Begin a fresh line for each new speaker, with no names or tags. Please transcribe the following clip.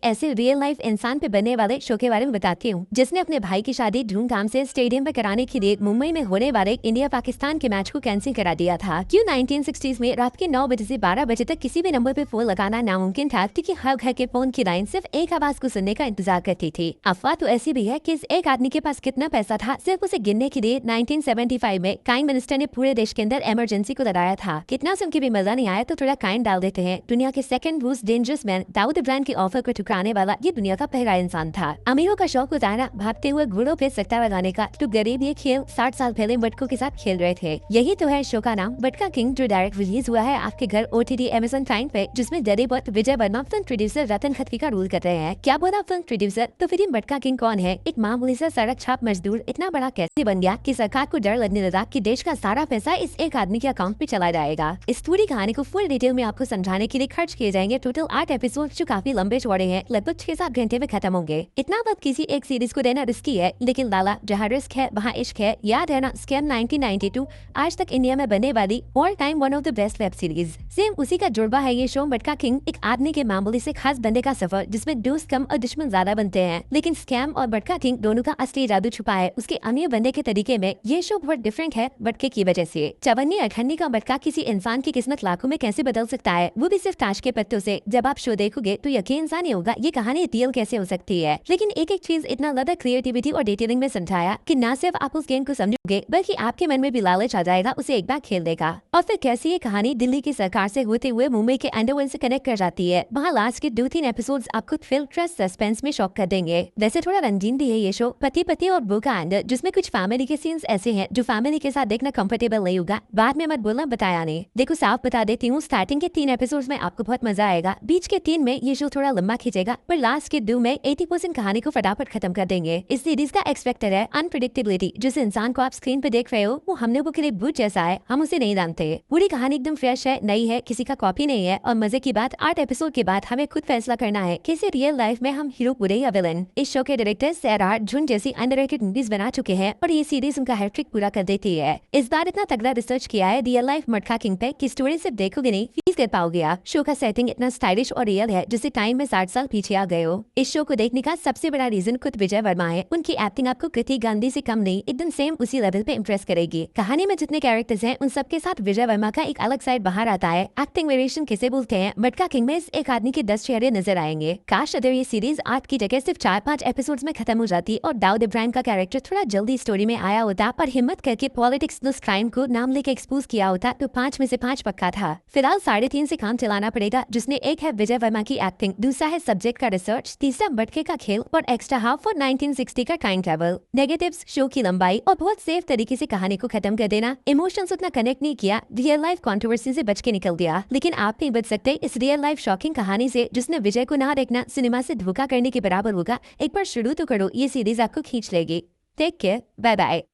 ऐसे real life इंसान पे बनने वाले शो के बारे में बताती हूँ जिसने अपने भाई की शादी धूमधाम से स्टेडियम में कराने के लिए मुंबई में होने वाले इंडिया पाकिस्तान के मैच को कैंसिल करा दिया था। क्यों 1960s में रात के 9 बजे से 12 बजे तक किसी भी नंबर पे फोन लगाना नामुमकिन था, क्योंकि हर घर के फोन की लाइन सिर्फ एक आवाज को सुनने का इंतजार करती थी। अफवाह तो ऐसी भी है कि इस एक आदमी के पास कितना पैसा था सिर्फ उसे गिनने के लिए 1975 में काइन मिनिस्टर ने पूरे देश के अंदर इमरजेंसी को लगाया था। कितना सुन के भी मजा नहीं आया तो थोड़ा काइन डाल देते हैं। दुनिया के second most dangerous man Dawood Ibrahim के ऑफर को ठुकराने वाला ये दुनिया का पहला इंसान था। अमीरों का शौक उतारना, भागते हुए घोड़ों पे सट्टा लगाने का, तो गरीब ये खेल 60 साल पहले बटकों के साथ खेल रहे थे। यही तो है शो का नाम बटका किंग, जो डायरेक्ट रिलीज हुआ है आपके घर OTT Amazon Prime पे, जिसमें डरेबट विजय वर्मा फिल्म प्रोड्यूसर रतन खत्री का रोल कर रहे हैं। क्या बोला फिल्म प्रोड्यूसर? तो फिर बटका किंग कौन है? एक मामूली सा सड़क छाप मजदूर इतना बड़ा कैसे बन गया कि सरकार को डर लगने लगा कि देश का सारा पैसा इस एक आदमी के अकाउंट पे चला जाएगा। इस पूरी कहानी को फुल डिटेल में आपको समझाने के लिए खर्च किए जाएंगे टोटल 8 एपिसोड, जो काफी लंबे चौड़े हैं, लगभग 6-7 घंटे में खत्म होंगे। इतना वक्त किसी एक सीरीज को देना रिस्की है, लेकिन लाला जहाँ रिस्क है वहाँ इश्क है। याद है ना स्कैम 1992, आज तक इंडिया में बनने वाली all time one of the best web series. Same उसी का जुड़वा है ये शो बटका किंग, एक आदमी के मामूली से खास बंदे का सफर, जिसमें दोस्त कम और दुश्मन ज्यादा बनते हैं। लेकिन स्कैम और बटका किंग दोनों का असली जादू छुपा है उसके अमीर बनने के तरीके में। ये शो बहुत डिफरेंट है बटके की वजह से। चवन्नी अखन्नी का बटका किसी इंसान की किस्मत लाखों में कैसे बदल सकता है, वो भी सिर्फ ताश के पत्तों से। जब आप शो देखोगे तो यकीन इंसान होगा ये कहानी रियल कैसे हो सकती है। लेकिन एक एक चीज इतना ज्यादा क्रिएटिविटी और डिटेलिंग में समझाया कि न सिर्फ आप उस गेम को समझोगे बल्कि आपके मन में भी लालच आ जाएगा उसे एक बार खेल देगा। और फिर कैसी ये कहानी दिल्ली की सरकार से होते हुए मुंबई के अंडरवर्ल्ड से कनेक्ट कर जाती है। वहाँ लास्ट के 2-3 एपिसोड्स आपको थ्रिल, ट्रस्ट, सस्पेंस में शॉक कर देंगे। वैसे थोड़ा रंगीन भी है ये शो, पति पति और बू का अंडर, जिसमें कुछ फैमिली के सीन्स ऐसे हैं जो फैमिली के साथ देखना कंफर्टेबल नहीं होगा। बाद में मत बोलना बताया नहीं। देखो साफ बता देती हूँ, स्टार्टिंग के 3 एपिसोड्स में आपको बहुत मजा आएगा, बीच के 3 में ये शो थोड़ा लंबा खींचेगा, पर लास्ट के 2 में 80% कहानी को फटाफट खत्म कर देंगे। इस सीरीज का एक्सपेक्टर है अनप्रेडिक्टेबिलिटी। जिस इंसान को आप स्क्रीन पे देख रहे हो वो हम लोगों के लिए भूत जैसा है, हम उसे नहीं जानते। पूरी कहानी एकदम फ्रेश है, नई है, किसी का कॉपी नहीं है। और मजे की बात, 8 एपिसोड के बाद हमें खुद फैसला करना है कि इसे रियल लाइफ में हम हीरो बुरे या विलन। इस शो के डायरेक्टर सैराट झुन जैसी अंडररेटेड मूवीज बना चुके हैं और ये सीरीज उनका हैट्रिक पूरा कर देती है। इस बार इतना तगड़ा रिसर्च किया है रियल लाइफ बटका किंग पे कि स्टोरी सिर्फ देखोगे नहीं फील कर पाओगे आप। शो का सेटिंग इतना स्टाइलिश और रियल है जिससे टाइम में 60 साल पीछे आ गए हो। इस शो को देखने का सबसे बड़ा रीजन खुद विजय वर्मा है। उनकी एक्टिंग आपको कृति गांधी से कम नहीं, एकदम सेम उसी लेवल पे इम्प्रेस करेगी। कहानी में जितने कैरेक्टर्स हैं उन सबके साथ विजय वर्मा का एक अलग साइड बाहर आता है। एक्टिंग वेरिएशन किसे बोलते हैं, बटका किंग में इस एक आदमी के 10 चेहरे नजर आएंगे। काश अगर ये सीरीज 8 की जगह सिर्फ 4-5 एपिसोड्स में खत्म हो जाती और दाऊद इब्राहिम का कैरेक्टर थोड़ा जल्दी स्टोरी में आया होता, पर हिम्मत करके पॉलिटिक्स प्लस क्राइम को नाम लेके एक्सपोज किया होता, तो 5 में से 5 पक्का था। फिलहाल 3.5 से काम चलाना पड़ेगा, जिसमें एक है विजय वर्मा की एक्टिंग, दूसरा है सब्जेक्ट का रिसर्च, तीसरा बटके का खेल और एक्स्ट्रा हाफ और 1960 का टाइम ट्रेवल। नेगेटिव्स शो की लंबाई और बहुत सेफ तरीके से कहानी को खत्म कर देना। इमोशंस उतना कनेक्ट नहीं किया, रियल लाइफ कंट्रोवर्सी से बच के निकल गया। लेकिन आप नहीं बच सकते इस रियल लाइफ शॉकिंग कहानी से, जिसने विजय को ना देखना सिनेमा से धोखा करने के बराबर होगा। एक बार शुरू तो करो, ये सीरीज आपको खींच लेगी। Take care, bye bye.